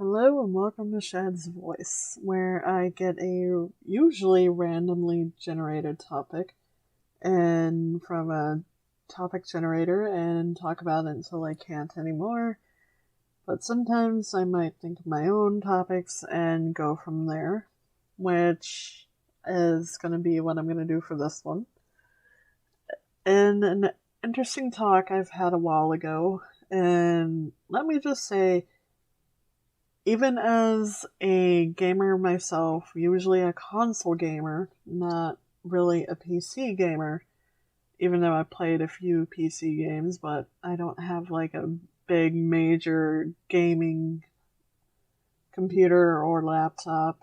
Hello and welcome to Shad's Voice, where I get a usually randomly generated topic and from a topic generator and talk about it until I can't anymore. But sometimes I might think of my own topics and go from there, which is going to be what I'm going to do for this one. And an interesting talk I've had a while ago, and let me just say, even as a gamer myself, usually a console gamer, not really a PC gamer, even though I played a few PC games, but I don't have like a big major gaming computer or laptop,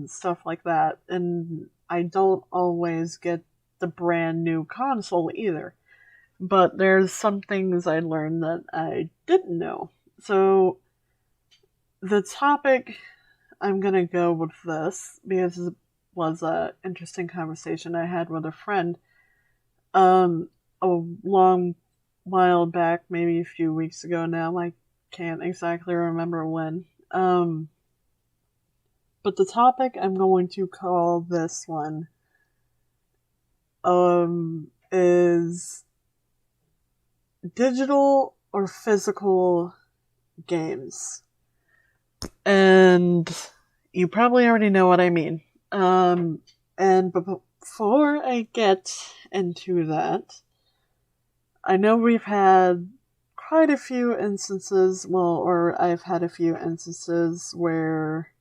stuff like that. And I don't always get the brand new console either. But there's some things I learned that I didn't know. So the topic I'm gonna go with this because it was a interesting conversation I had with a friend a long while back, maybe a few weeks ago now. I can't exactly remember when. But the topic I'm going to call this one is digital or physical games. And you probably already know what I mean. And before I get into that, I know we've had quite a few instances, or I've had a few instances where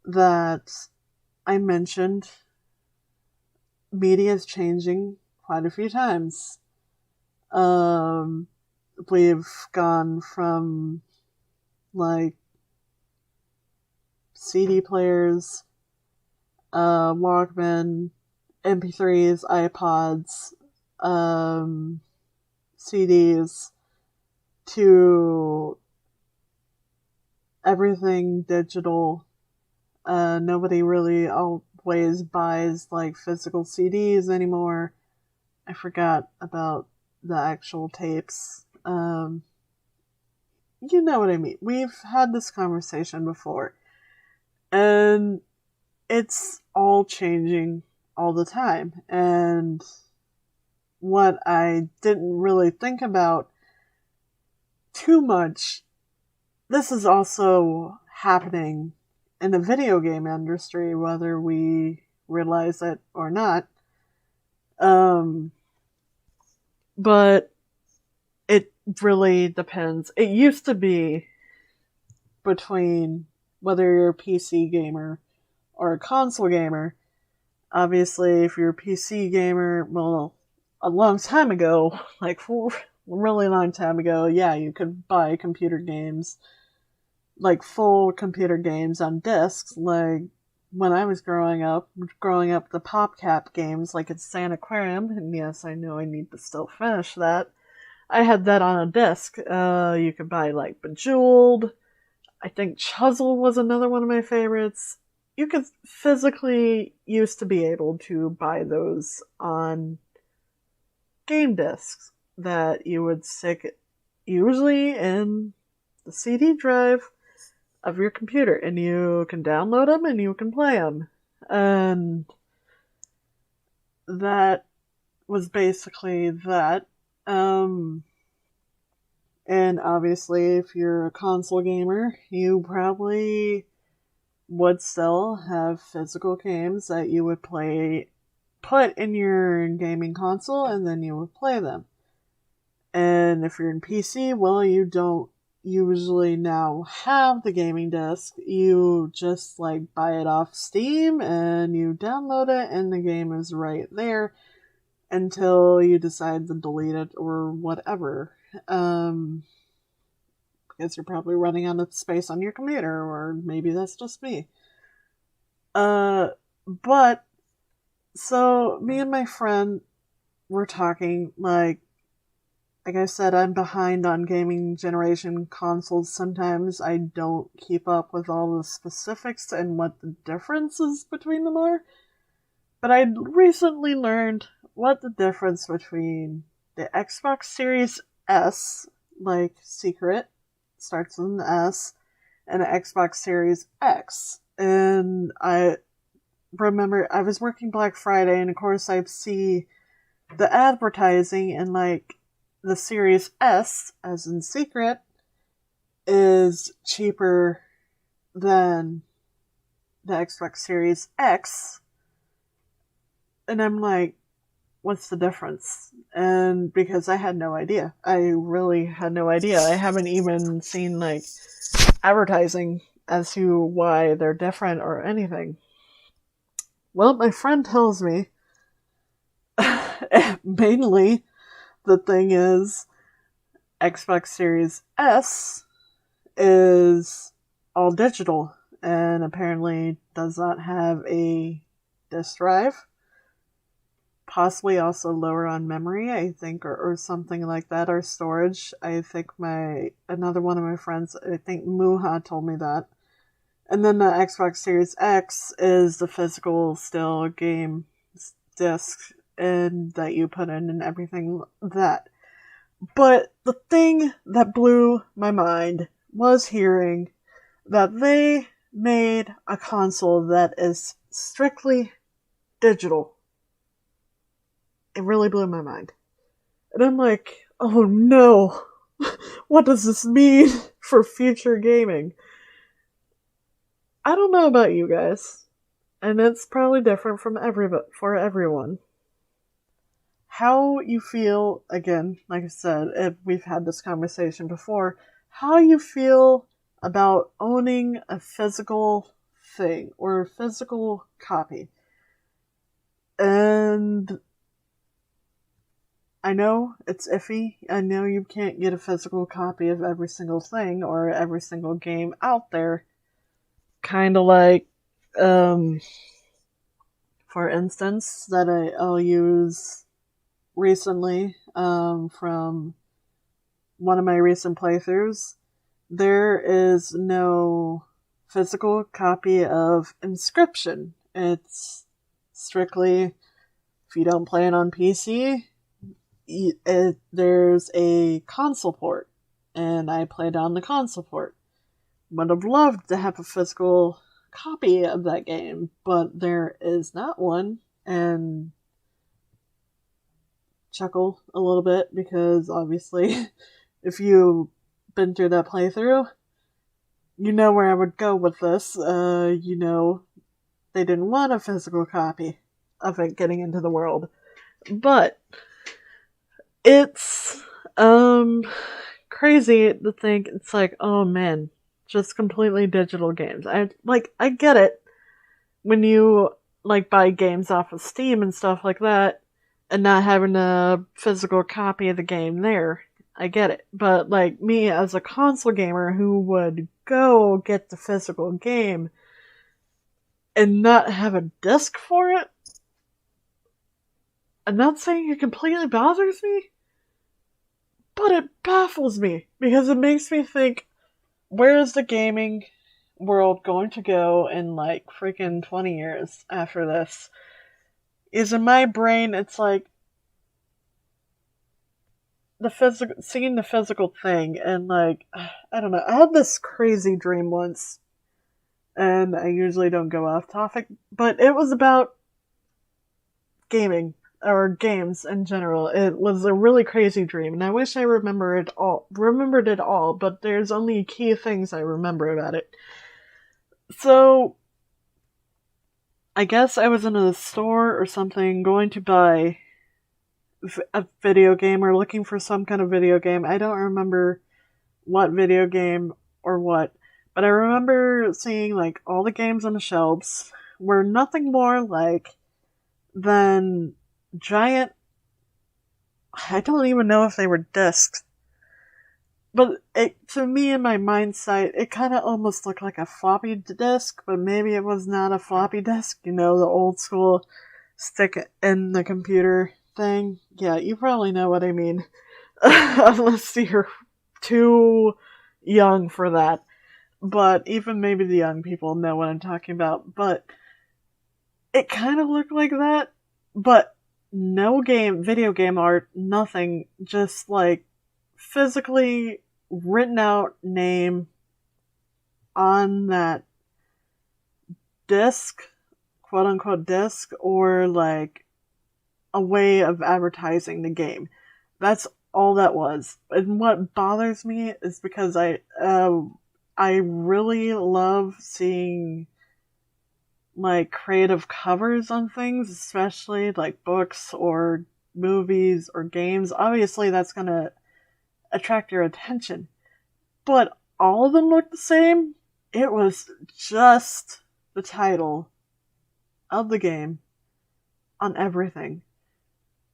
that I mentioned media is changing quite a few times. We've gone from like CD players, Walkman, MP3s, iPods, CDs, to everything digital. Nobody really always buys like physical CDs anymore. I forgot about the actual tapes. You know what I mean. We've had this conversation before. And it's all changing all the time. And what I didn't really think about too much, this is also happening in the video game industry, whether we realize it or not. But it really depends. It used to be between whether you're a PC gamer or a console gamer. Obviously, if you're a PC gamer, well, a long time ago, like a really long time ago, yeah, you could buy computer games, like full computer games on discs. Like when I was growing up, the PopCap games, like it's Sand Aquarium, and yes, I know I need to still finish that. I had that on a disc. You could buy like Bejeweled. I think Chuzzle was another one of my favorites. You could physically used to be able to buy those on game discs that you would stick usually in the CD drive of your computer, and you can download them and you can play them. And that was basically that. And obviously, if you're a console gamer, you probably would still have physical games that you would put in your gaming console, and then you would play them. And if you're in PC, well, you don't usually now have the gaming disc. You just like buy it off Steam and you download it, and the game is right there until you decide to delete it or whatever. Because you're probably running out of space on your computer, or maybe that's just me. But, so, me and my friend were talking, like I said, I'm behind on gaming generation consoles. Sometimes I don't keep up with all the specifics and what the differences between them are. But I recently learned what the difference between the Xbox Series S, like secret starts with an S, and an Xbox Series X. And I remember I was working Black Friday, and of course I see the advertising, and like the Series S, as in secret, is cheaper than the Xbox Series X. And I'm like, what's the difference? And because I had no idea. I really had no idea. I haven't even seen like advertising as to why they're different or anything. Well, my friend tells me mainly the thing is Xbox Series S is all digital and apparently does not have a disk drive. Possibly also lower on memory, I think, or something like that, or storage. I think another one of my friends, I think Muha, told me that. And then the Xbox Series X is the physical still game disc and that you put in and everything that. But the thing that blew my mind was hearing that they made a console that is strictly digital. It really blew my mind. And I'm like, oh no, what does this mean for future gaming? I don't know about you guys, and it's probably different for everyone. How you feel, again, like I said, we've had this conversation before, how you feel about owning a physical thing or a physical copy. And I know it's iffy. I know you can't get a physical copy of every single thing or every single game out there. Kind of like, for instance, that I'll use recently, from one of my recent playthroughs. There is no physical copy of Inscription. It's strictly, if you don't play it on PC, there's a console port, and I played on the console port. Would have loved to have a physical copy of that game, but there is not one, and chuckle a little bit because obviously if you've been through that playthrough, you know where I would go with this. You know, they didn't want a physical copy of it getting into the world. But it's crazy to think it's like, oh man, just completely digital games. I get it when you like buy games off of Steam and stuff like that and not having a physical copy of the game there. I get it. But like me as a console gamer who would go get the physical game and not have a disc for it, I'm not saying it completely bothers me, but it baffles me because it makes me think, where is the gaming world going to go in like freaking 20 years after this? Is in my brain, it's like seeing the physical thing, and like, I don't know, I had this crazy dream once, and I usually don't go off topic, but it was about gaming, or games in general. It was a really crazy dream, and I wish I remembered it all, but there's only key things I remember about it. So, I guess I was in a store or something going to buy a video game or looking for some kind of video game. I don't remember what video game or what, but I remember seeing like all the games on the shelves were nothing more like than giant, I don't even know if they were discs, but to me in my mindset, it kind of almost looked like a floppy disk, but maybe it was not a floppy disk, you know, the old school stick in the computer thing. Yeah, you probably know what I mean. Unless you're too young for that. But even maybe the young people know what I'm talking about. But it kind of looked like that, but no video game art, nothing, just like physically written out name on that disc, quote unquote disc, or like a way of advertising the game. That's all that was. And what bothers me is because I really love seeing like creative covers on things, especially like books or movies or games. Obviously that's gonna attract your attention. But all of them look the same. It was just the title of the game on everything.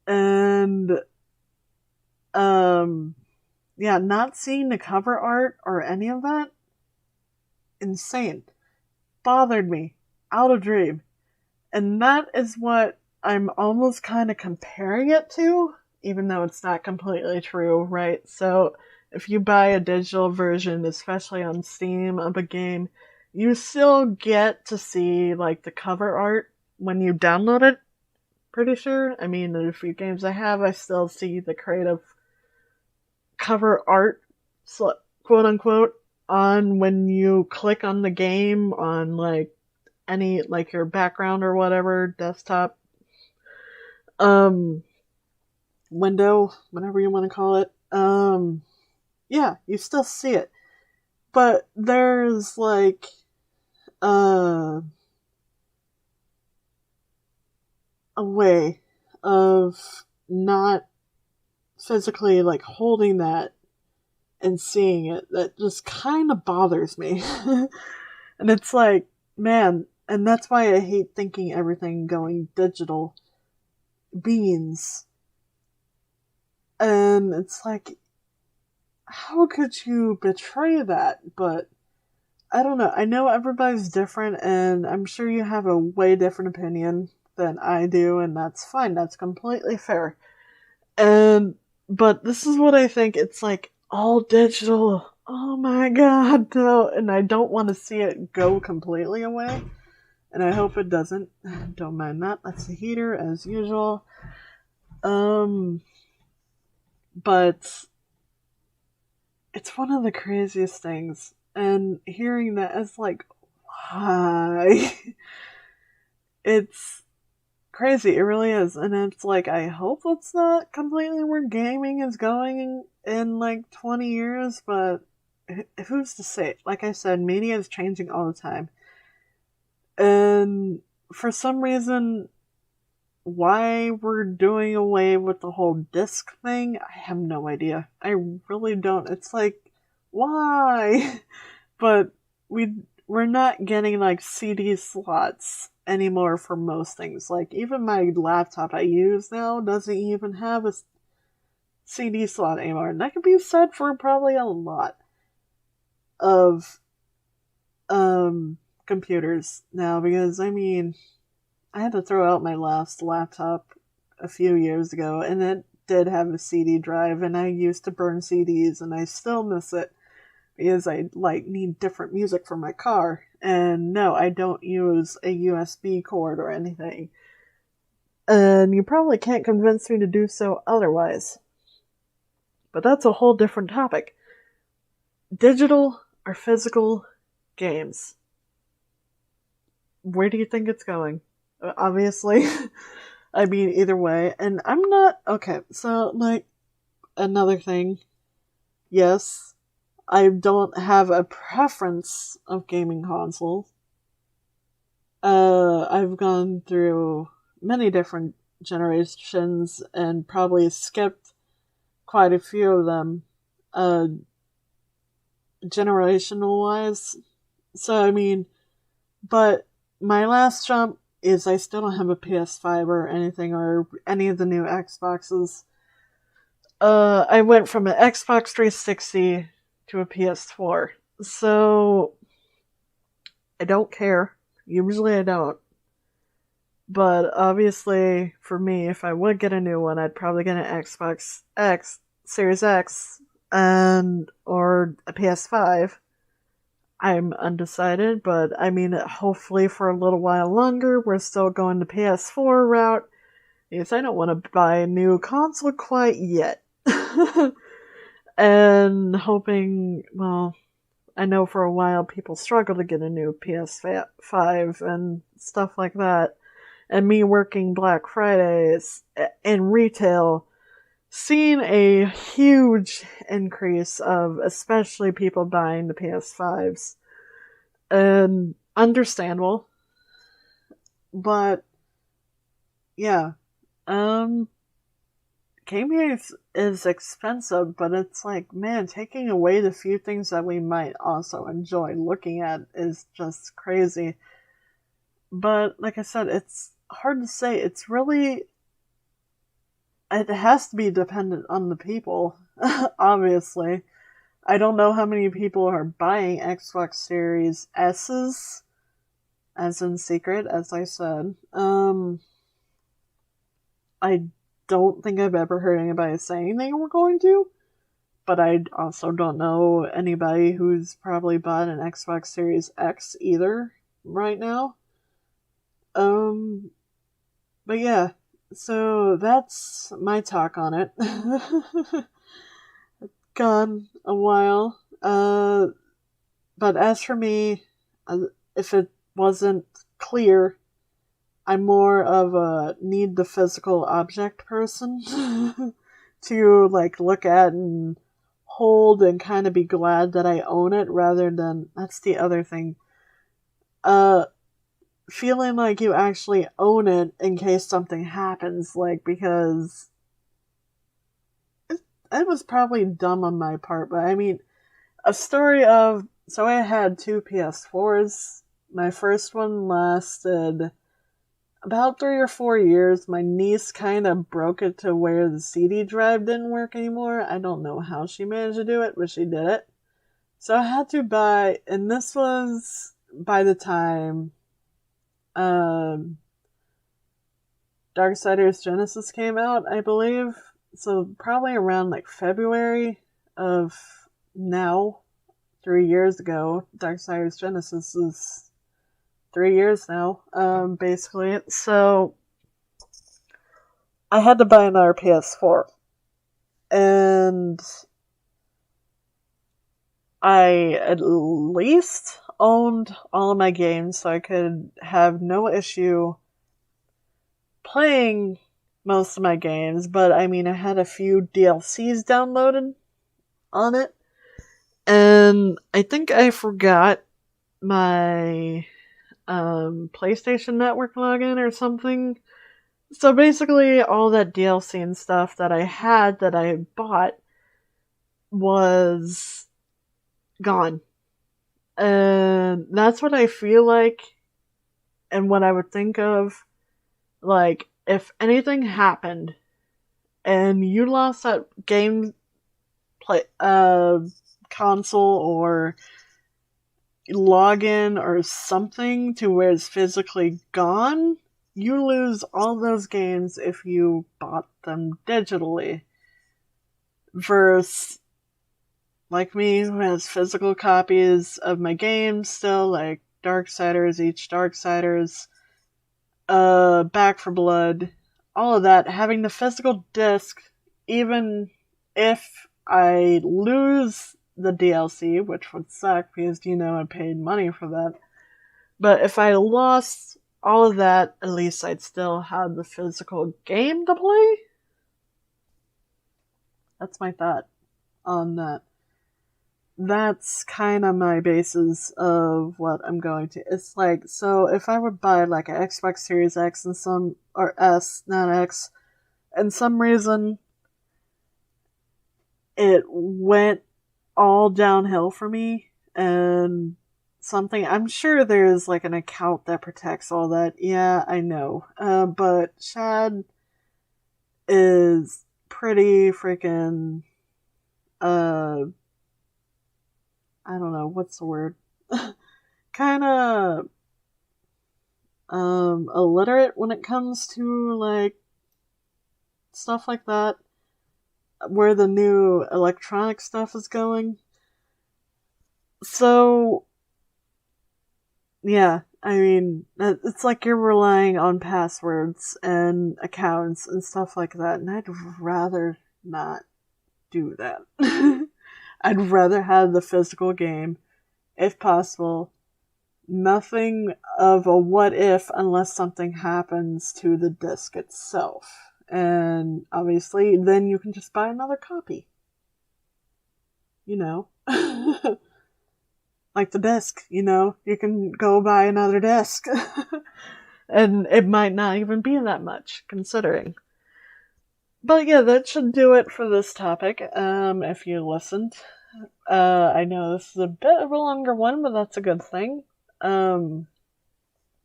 And yeah, not seeing the cover art or any of that, insane. Bothered me out of dream. And that is what I'm almost kind of comparing it to, even though it's not completely true, right? So if you buy a digital version, especially on Steam of a game, you still get to see like the cover art when you download it. Pretty sure. I mean, in a few games I have, I still see the creative cover art, quote unquote, on when you click on the game on like any, like your background or whatever, desktop, window, whatever you want to call it. Yeah, you still see it. But there's like, a way of not physically like holding that and seeing it that just kind of bothers me. And it's like, man, and that's why I hate thinking everything going digital beans. And it's like, how could you betray that? But I don't know. I know everybody's different, and I'm sure you have a way different opinion than I do, and that's fine. That's completely fair. But this is what I think. It's like all digital. Oh my god, no. And I don't want to see it go completely away. And I hope it doesn't. Don't mind that. That's the heater as usual. But it's one of the craziest things. And hearing that, it's like, why? It's crazy. It really is. And it's like, I hope it's not completely where gaming is going in like 20 years, but who's to say? Like I said, media is changing all the time. And for some reason, why we're doing away with the whole disc thing, I have no idea. I really don't. It's like, why? But we're not getting like CD slots anymore for most things. Like even my laptop I use now doesn't even have a CD slot anymore. And that could be said for probably a lot of computers now, because I mean, I had to throw out my last laptop a few years ago, and it did have a CD drive, and I used to burn CDs, and I still miss it because I like need different music for my car. And no, I don't use a USB cord or anything. And you probably can't convince me to do so otherwise. But that's a whole different topic. Digital or physical games. Where do you think it's going? Obviously, I mean, either way. And I'm not, okay, so, like, another thing. Yes, I don't have a preference of gaming consoles. I've gone through many different generations and probably skipped quite a few of them, generational wise. So, I mean, but my last jump is I still don't have a PS5 or anything, or any of the new Xboxes. I went from an Xbox 360 to a PS4. So, I don't care. Usually I don't. But obviously, for me, if I would get a new one, I'd probably get an Xbox X, Series X, or a PS5. I'm undecided, but I mean, hopefully for a little while longer, we're still going the PS4 route, because I don't want to buy a new console quite yet. and hoping, well, I know for a while people struggle to get a new PS5 and stuff like that. And me working Black Fridays in retail, seeing a huge increase of especially people buying the PS5s. And understandable. But yeah. Gaming is expensive, but it's like, man, taking away the few things that we might also enjoy looking at is just crazy. But like I said, it's hard to say. It's really, it has to be dependent on the people, obviously. I don't know how many people are buying Xbox Series S's, as in secret, as I said. I don't think I've ever heard anybody saying they were going to, but I also don't know anybody who's probably bought an Xbox Series X either right now. But yeah, so that's my talk on it. Gone a while. But as for me, if it wasn't clear, I'm more of a need the physical object person to like look at and hold and kind of be glad that I own it rather than, that's the other thing. Feeling like you actually own it in case something happens, like, because it was probably dumb on my part, but I mean, a story of, so I had two PS4s. My first one lasted about 3 or 4 years. My niece kind of broke it to where the CD drive didn't work anymore. I don't know how she managed to do it, but she did it. So I had to buy, and this was by the time Darksiders Genesis came out, I believe. So probably around like February of now, 3 years ago. Darksiders Genesis is 3 years now, basically. So I had to buy another PS4. And I at least owned all of my games, so I could have no issue playing most of my games. But I mean, I had a few DLCs downloaded on it. And I think I forgot my PlayStation Network login or something. So basically, all that DLC and stuff that I had that I had bought was gone. And that's what I feel like, and what I would think of, like, if anything happened and you lost that game console or login or something to where it's physically gone, you lose all those games if you bought them digitally. Versus, like me, who has physical copies of my games still, like Darksiders, Darksiders, Back for Blood, all of that, having the physical disc, even if I lose the DLC, which would suck because, I paid money for that. But if I lost all of that, at least I'd still have the physical game to play. That's my thought on that. That's kind of my basis of what I'm going to. It's like, so if I would buy like an Xbox Series X and or S, not X, and some reason it went all downhill for me, and I'm sure there's like an account that protects all that. Yeah, I know. But Shad is pretty freaking, I don't know, what's the word? kind of, illiterate when it comes to, like, stuff like that. Where the new electronic stuff is going. So, yeah, I mean, it's like you're relying on passwords and accounts and stuff like that, and I'd rather not do that. I'd rather have the physical game, if possible. Nothing of a what if unless something happens to the disc itself. And obviously, then you can just buy another copy. You know? Like the disc, you know? You can go buy another disc. And it might not even be that much, considering. But yeah, that should do it for this topic, if you listened. I know this is a bit of a longer one, but that's a good thing.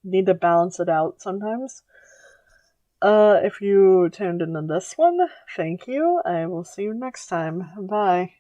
Need to balance it out sometimes. If you tuned into this one, thank you. I will see you next time. Bye.